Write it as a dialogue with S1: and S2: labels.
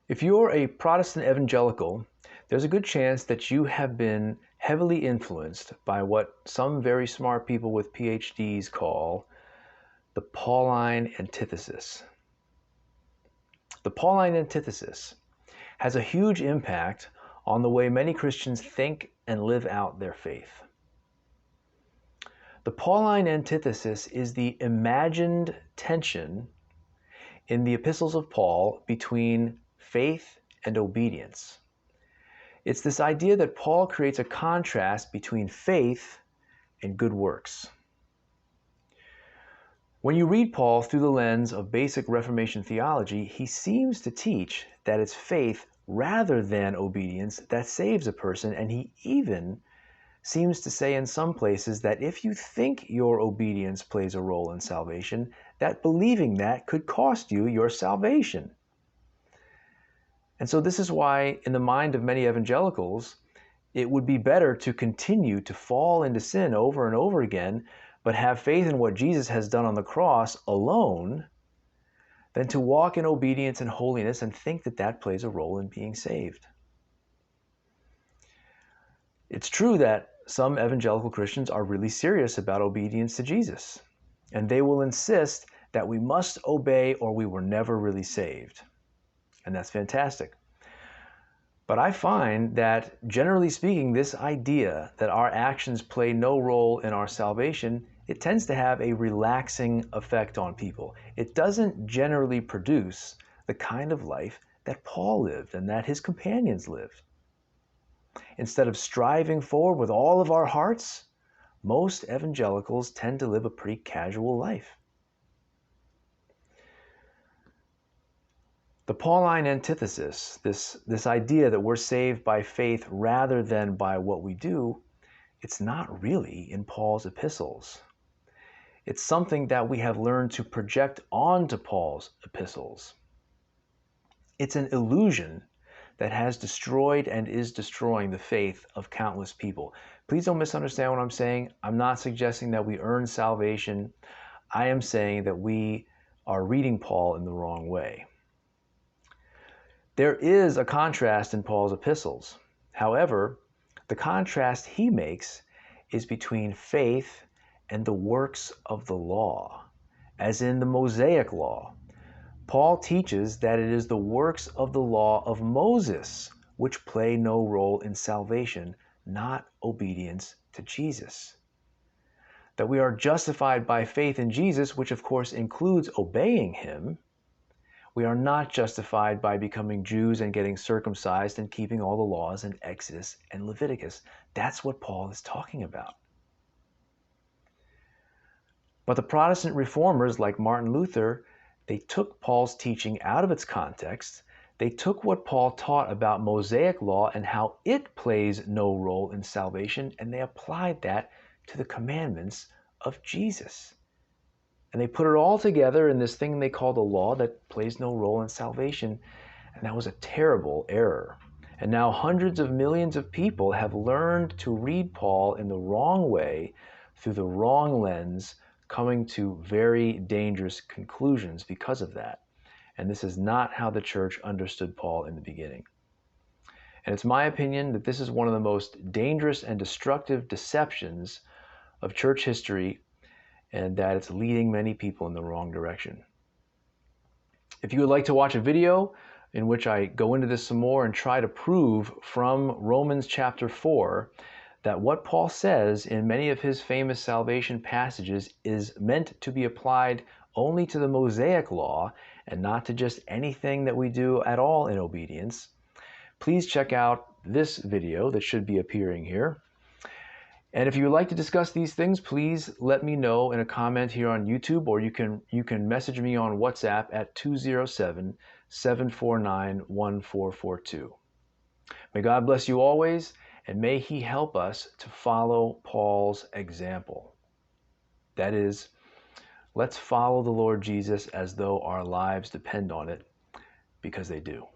S1: If you're a Protestant evangelical, there's a good chance that you have been heavily influenced by what some very smart people with PhDs call the Pauline antithesis. The Pauline antithesis has a huge impact on the way many Christians think and live out their faith. The Pauline antithesis is the imagined tension in the epistles of Paul between faith and obedience. It's this idea that Paul creates a contrast between faith and good works. When you read Paul through the lens of basic Reformation theology, he seems to teach that it's faith rather than obedience that saves a person, and he even seems to say in some places that if you think your obedience plays a role in salvation, that believing that could cost you your salvation. And so this is why, in the mind of many evangelicals, it would be better to continue to fall into sin over and over again, but have faith in what Jesus has done on the cross alone, than to walk in obedience and holiness and think that that plays a role in being saved. It's true that some evangelical Christians are really serious about obedience to Jesus, and they will insist that we must obey or we were never really saved. And that's fantastic. But I find that, generally speaking, this idea that our actions play no role in our salvation, it tends to have a relaxing effect on people. It doesn't generally produce the kind of life that Paul lived and that his companions lived. Instead of striving forward with all of our hearts, most evangelicals tend to live a pretty casual life. The Pauline antithesis, this idea that we're saved by faith rather than by what we do, it's not really in Paul's epistles. It's something that we have learned to project onto Paul's epistles. It's an illusion that has destroyed and is destroying the faith of countless people. Please don't misunderstand what I'm saying. I'm not suggesting that we earn salvation. I am saying that we are reading Paul in the wrong way. There is a contrast in Paul's epistles. However, the contrast he makes is between faith and the works of the law, as in the Mosaic law. Paul teaches that it is the works of the law of Moses which play no role in salvation, not obedience to Jesus. That we are justified by faith in Jesus, which of course includes obeying him. We are not justified by becoming Jews and getting circumcised and keeping all the laws in Exodus and Leviticus. That's what Paul is talking about. But the Protestant reformers like Martin Luther, they took Paul's teaching out of its context. They took what Paul taught about Mosaic law and how it plays no role in salvation, and they applied that to the commandments of Jesus. And they put it all together in this thing they call the law that plays no role in salvation. And that was a terrible error. And now hundreds of millions of people have learned to read Paul in the wrong way, through the wrong lens, coming to very dangerous conclusions because of that. And this is not how the church understood Paul in the beginning. And it's my opinion that this is one of the most dangerous and destructive deceptions of church history, and that it's leading many people in the wrong direction. If you would like to watch a video in which I go into this some more and try to prove from Romans chapter 4 that what Paul says in many of his famous salvation passages is meant to be applied only to the Mosaic law and not to just anything that we do at all in obedience, please check out this video that should be appearing here. And if you would like to discuss these things, please let me know in a comment here on YouTube, or you can message me on WhatsApp at 207-749-1442. May God bless you always, and may he help us to follow Paul's example. That is, let's follow the Lord Jesus as though our lives depend on it, because they do.